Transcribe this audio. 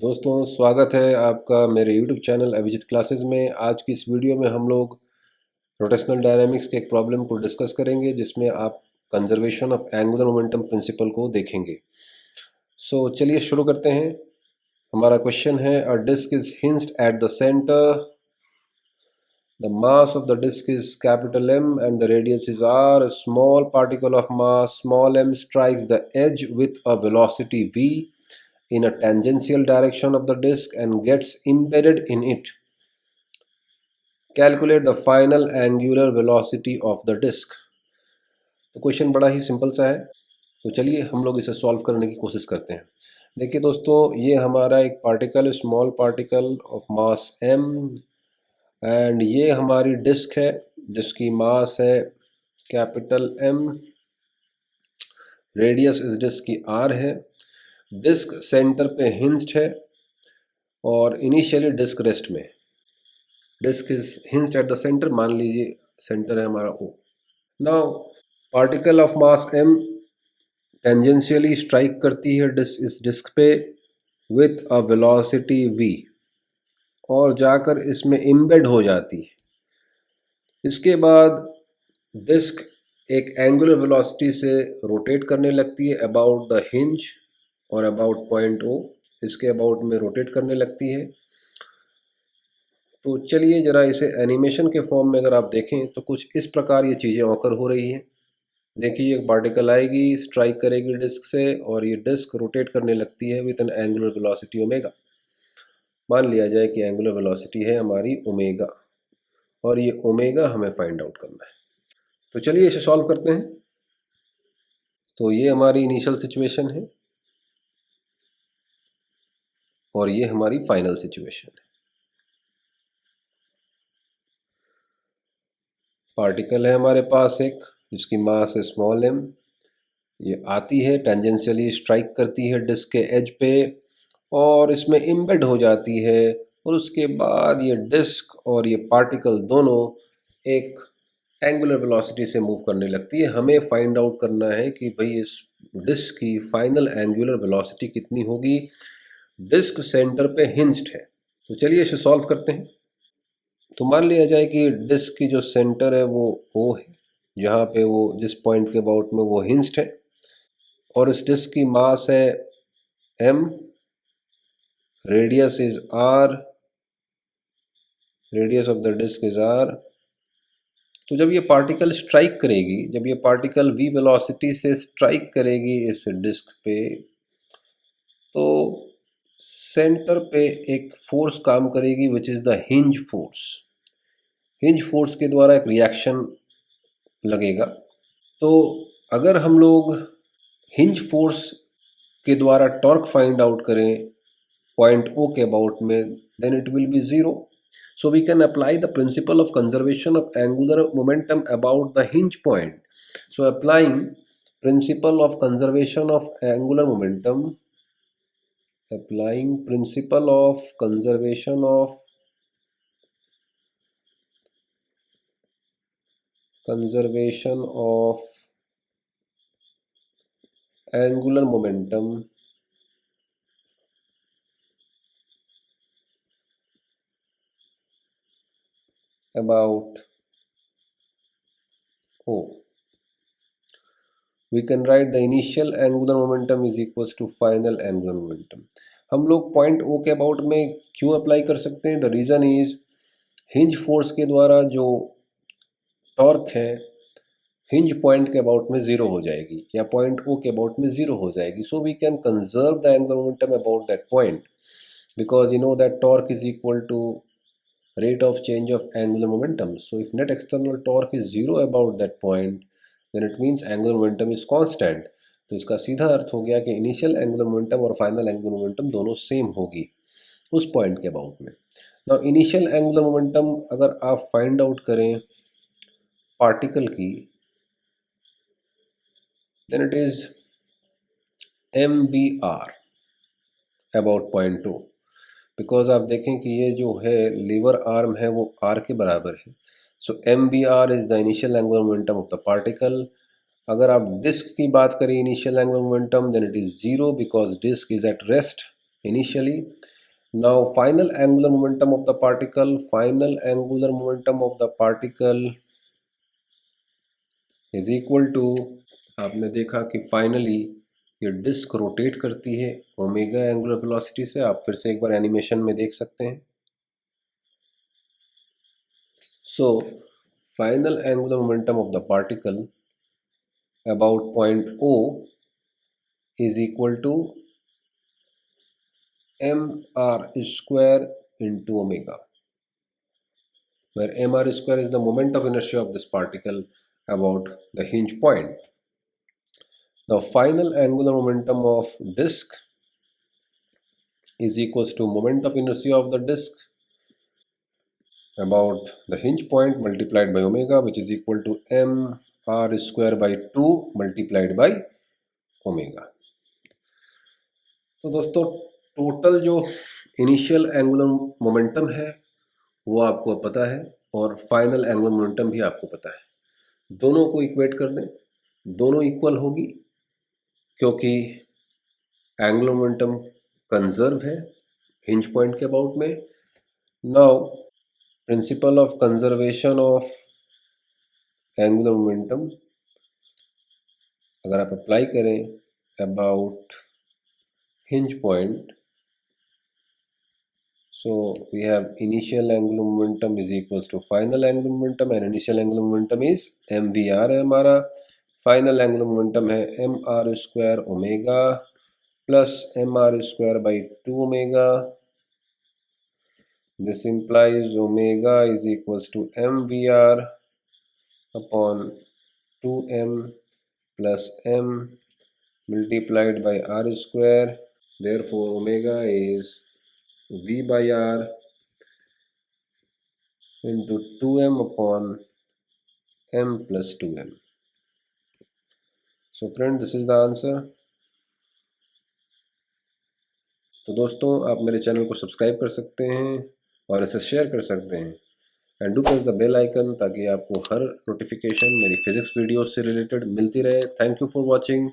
दोस्तों स्वागत है आपका मेरे YouTube चैनल अभिजीत क्लासेस में। आज की इस वीडियो में हम लोग रोटेशनल डायनामिक्स के एक प्रॉब्लम को डिस्कस करेंगे जिसमें आप conservation of angular momentum principle को देखेंगे। चलिए शुरू करते हैं। हमारा क्वेश्चन है a disc is hinged at the centre, the mass of the disc is capital M and the radius is R. A small particle of mass small m strikes the edge with a velocity v in a tangential direction of the disk and gets embedded in it. Calculate the final angular velocity of the disk. तो question बड़ा ही simple सा है, तो चलिए हम लोग इसे solve करने की कोशिश करते हैं। देखिए दोस्तों, ये हमारा एक particle, small particle of mass m and ये हमारी डिस्क है जिसकी मास है कैपिटल M, रेडियस इस डिस्क की R है, डिस्क सेंटर पे हिंज्ड है और इनिशियली डिस्क रेस्ट में। Disc is hinged at the centre, मान लीजिए सेंटर है हमारा O। Now particle of mass M tangentially strike करती है इस डिस्क पे विथ अ वेलोसिटी v और जाकर इसमें इम्बेड हो जाती है। इसके बाद डिस्क एक एंगुलर वेलोसिटी से रोटेट करने लगती है अबाउट द हिंज और अबाउट पॉइंट O, इसके अबाउट में रोटेट करने लगती है। तो चलिए ज़रा इसे एनिमेशन के फॉर्म में अगर आप देखें तो कुछ इस प्रकार ये चीज़ें ऑकर हो रही हैं। देखिए एक पार्टिकल आएगी, स्ट्राइक करेगी डिस्क से और ये डिस्क रोटेट करने लगती है with N angular velocity omega. मान लिया जाए कि एंगुलर वेलोसिटी है हमारी ओमेगा और ये ओमेगा हमें फाइंड आउट करना है। तो चलिए इसे सॉल्व करते हैं। तो ये हमारी इनिशियल सिचुएशन है और ये हमारी फाइनल सिचुएशन है। पार्टिकल है हमारे पास एक जिसकी मास है स्मॉल m, ये आती है टेंजेंशियली स्ट्राइक करती है डिस्क के एज पे और इसमें इम्बेड हो जाती है और उसके बाद ये डिस्क और ये पार्टिकल दोनों एक एंगुलर वेलोसिटी से मूव करने लगती है। हमें फाइंड आउट करना है कि भाई इस डिस्क की फाइनल एंगुलर वेलोसिटी कितनी होगी। डिस्क सेंटर पे हिंज्ड है, तो चलिए इसे सॉल्व करते हैं। तो मान लिया जाए कि डिस्क की जो सेंटर है वो O है, जहाँ पे वो जिस पॉइंट के अबाउट में वो हिंज्ड है और इस डिस्क की मास है M, radius is R, radius of the disc is R। तो जब ये पार्टिकल स्ट्राइक करेगी, जब ये पार्टिकल v वेलोसिटी से स्ट्राइक करेगी इस डिस्क पे, तो सेंटर पे एक फोर्स काम करेगी which is the hinge force. Hinge force के द्वारा एक रिएक्शन लगेगा। तो अगर हम लोग हिंज फोर्स के द्वारा टॉर्क फाइंड आउट करें पॉइंट O के अबाउट में, then it will be zero. So we can apply the principle of conservation of angular momentum about the hinge point. So applying principle of conservation of angular momentum, applying principle of conservation of angular momentum about O, we can write the initial angular momentum is equals to final angular momentum. हम लोग point O के about में क्यों apply कर सकते हैं? The reason is hinge force के द्वारा जो टॉर्क है हिंज पॉइंट के अबाउट में जीरो हो जाएगी या पॉइंट O के अबाउट में जीरो हो जाएगी। So we can conserve the angular momentum about that point because you know that torque is equal to rate of change of angular momentum. So if net external torque is zero about that point, then it means angular momentum is constant. तो इसका सीधा अर्थ हो गया कि initial angular momentum और final angular momentum दोनों same होगी उस पॉइंट के अबाउट में। नाउ इनिशियल एंगुलर मोमेंटम अगर आप फाइंड आउट करें पार्टिकल की, then it is mvr about point O, because आप देखें कि ये जो है लीवर आर्म है वो R के बराबर है। So mvr is the initial angular momentum of the particle. अगर आप डिस्क की बात करें initial angular momentum, then it is zero because disc is at rest initially. Now final angular momentum of the particle, is equal to, आपने देखा कि finally ये disc rotate करती है ओमेगा एंगुलर वेलोसिटी से। आप फिर से एक बार एनिमेशन में देख सकते हैं। So final angular momentum of the particle about point O is equal to mr square into omega, where mr square is the moment of inertia of this particle about the hinge point. The final angular momentum of disk is equals to moment of inertia of the disk about the hinge point multiplied by omega, which is equal to mr square by 2 multiplied by omega. तो दोस्तों total जो initial angular momentum है वो आपको पता है और final angular momentum भी आपको पता है। दोनों को इक्वेट कर दें, दोनों इक्वल होगी क्योंकि एंगुलर मोमेंटम कंजर्व है हिंज पॉइंट के अबाउट में। Now principle of conservation of angular momentum अगर आप अप्लाई करें about hinge point, so we have initial angular momentum is equals to final angular momentum, and initial angular momentum is mvr है हमारा, final angular momentum है mr square omega plus mr square by 2 omega. This implies omega is equals to mvr upon 2m plus m multiplied by r square. Therefore omega is v by r into 2m upon m plus 2m. So friend, this is the answer. तो दोस्तों आप मेरे channel को subscribe कर सकते हैं और इसे शेयर कर सकते हैं and do press the bell icon ताकि आपको हर नोटिफिकेशन मेरी फिजिक्स वीडियोस से रिलेटेड मिलती रहे। Thank you for watching.